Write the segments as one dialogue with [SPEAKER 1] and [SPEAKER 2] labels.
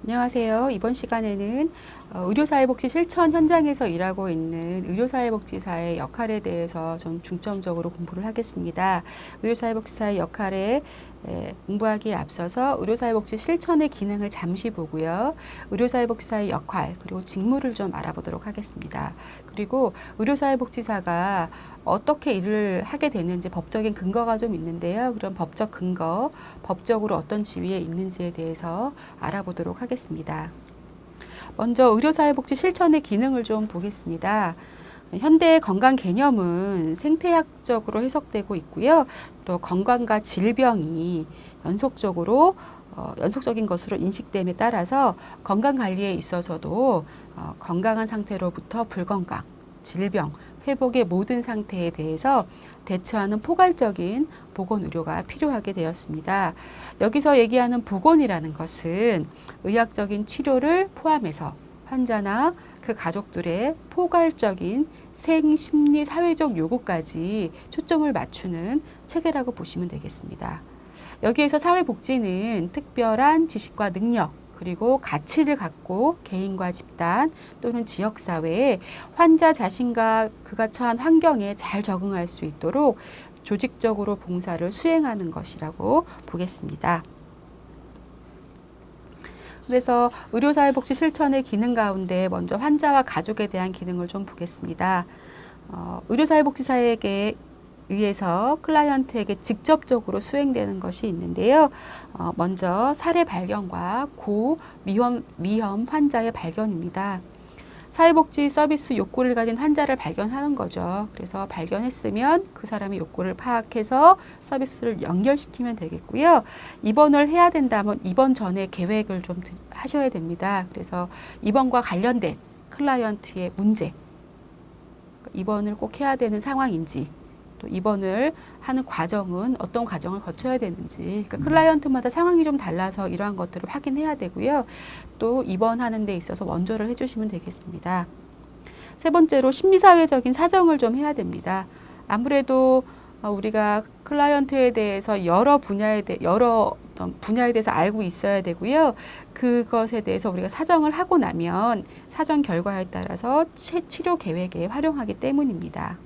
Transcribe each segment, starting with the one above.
[SPEAKER 1] 안녕하세요. 이번 시간에는 의료사회복지 실천 현장에서 일하고 있는 의료사회복지사의 역할에 대해서 좀 중점적으로 공부를 하겠습니다. 의료사회복지사의 역할에 공부하기에 앞서서 의료사회복지 실천의 기능을 잠시 보고요. 의료사회복지사의 역할 그리고 직무를 좀 알아보도록 하겠습니다. 그리고 의료사회복지사가 어떻게 일을 하게 되는지 법적인 근거가 좀 있는데요. 그런 법적 근거, 법적으로 어떤 지위에 있는지에 대해서 알아보도록 하겠습니다. 먼저 의료사회복지 실천의 기능을 좀 보겠습니다. 현대의 건강 개념은 생태학적으로 해석되고 있고요. 또 건강과 질병이 연속적인 것으로 인식됨에 따라서 건강관리에 있어서도 건강한 상태로부터 불건강, 질병, 회복의 모든 상태에 대해서 대처하는 포괄적인 보건의료가 필요하게 되었습니다. 여기서 얘기하는 보건이라는 것은 의학적인 치료를 포함해서 환자나 그 가족들의 포괄적인 생, 심리, 사회적 요구까지 초점을 맞추는 체계라고 보시면 되겠습니다. 여기에서 사회복지는 특별한 지식과 능력, 그리고 가치를 갖고 개인과 집단 또는 지역사회에 환자 자신과 그가 처한 환경에 잘 적응할 수 있도록 조직적으로 봉사를 수행하는 것이라고 보겠습니다. 그래서 의료사회복지 실천의 기능 가운데 먼저 환자와 가족에 대한 기능을 좀 보겠습니다. 의료사회복지사에게 의해서 클라이언트에게 직접적으로 수행되는 것이 있는데요. 먼저 사례 발견과 고위험 환자의 발견입니다. 사회복지 서비스 욕구를 가진 환자를 발견하는 거죠. 그래서 발견했으면 그 사람의 욕구를 파악해서 서비스를 연결시키면 되겠고요. 입원을 해야 된다면 입원 전에 계획을 좀 하셔야 됩니다. 그래서 입원과 관련된 클라이언트의 문제, 입원을 꼭 해야 되는 상황인지, 또 입원을 하는 과정은 어떤 과정을 거쳐야 되는지, 그러니까 클라이언트마다 상황이 좀 달라서 이러한 것들을 확인해야 되고요. 또 입원하는 데 있어서 원조를 해주시면 되겠습니다. 세 번째로 심리사회적인 사정을 좀 해야 됩니다. 아무래도 우리가 클라이언트에 대해서 여러 분야에 대해서 알고 있어야 되고요. 그것에 대해서 우리가 사정을 하고 나면 사정 결과에 따라서 치료 계획에 활용하기 때문입니다.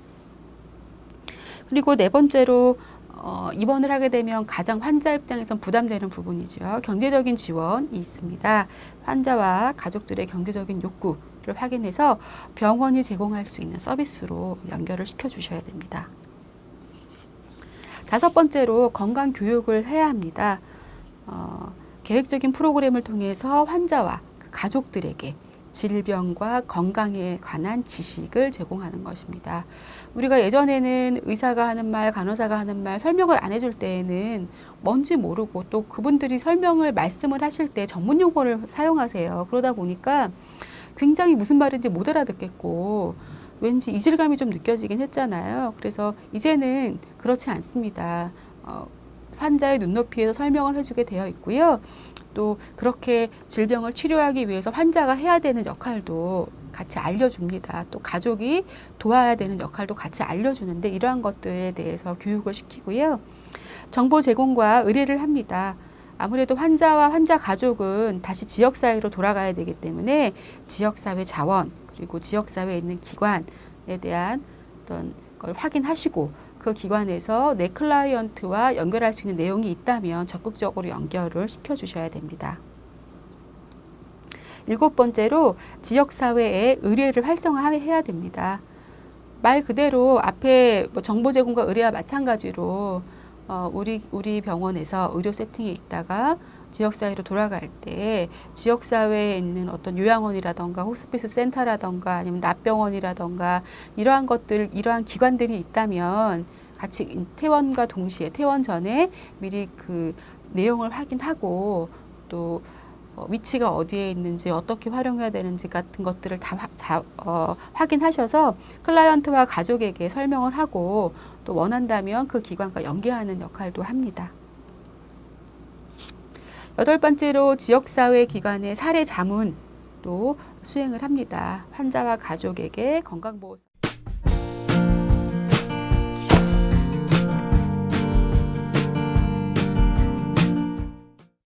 [SPEAKER 1] 그리고 네 번째로 입원을 하게 되면 가장 환자 입장에선 부담되는 부분이죠. 경제적인 지원이 있습니다. 환자와 가족들의 경제적인 욕구를 확인해서 병원이 제공할 수 있는 서비스로 연결을 시켜주셔야 됩니다. 다섯 번째로 건강 교육을 해야 합니다. 계획적인 프로그램을 통해서 환자와 그 가족들에게 질병과 건강에 관한 지식을 제공하는 것입니다. 우리가 예전에는 의사가 하는 말, 간호사가 하는 말 설명을 안 해줄 때에는 뭔지 모르고 또 그분들이 말씀을 하실 때 전문 용어를 사용하세요. 그러다 보니까 굉장히 무슨 말인지 못 알아듣겠고 왠지 이질감이 좀 느껴지긴 했잖아요. 그래서 이제는 그렇지 않습니다. 환자의 눈높이에서 설명을 해주게 되어 있고요. 또 그렇게 질병을 치료하기 위해서 환자가 해야 되는 역할도 같이 알려줍니다. 또 가족이 도와야 되는 역할도 같이 알려주는데 이러한 것들에 대해서 교육을 시키고요. 정보 제공과 의뢰를 합니다. 아무래도 환자와 환자 가족은 다시 지역사회로 돌아가야 되기 때문에 지역사회 자원 그리고 지역사회에 있는 기관에 대한 어떤 걸 확인하시고 그 기관에서 내 클라이언트와 연결할 수 있는 내용이 있다면 적극적으로 연결을 시켜주셔야 됩니다. 일곱 번째로 지역사회에 의뢰를 활성화해야 됩니다. 말 그대로 앞에 정보 제공과 의뢰와 마찬가지로 우리 병원에서 의료 세팅에 있다가 지역사회로 돌아갈 때 지역사회에 있는 어떤 요양원이라던가 호스피스 센터라던가 아니면 납병원이라던가 이러한 기관들이 있다면 같이 퇴원과 동시에 퇴원 전에 미리 그 내용을 확인하고 또 위치가 어디에 있는지 어떻게 활용해야 되는지 같은 것들을 다 확인하셔서 클라이언트와 가족에게 설명을 하고 또 원한다면 그 기관과 연계하는 역할도 합니다. 여덟 번째로 지역사회 기관의 사례 자문도 수행을 합니다. 환자와 가족에게 건강보호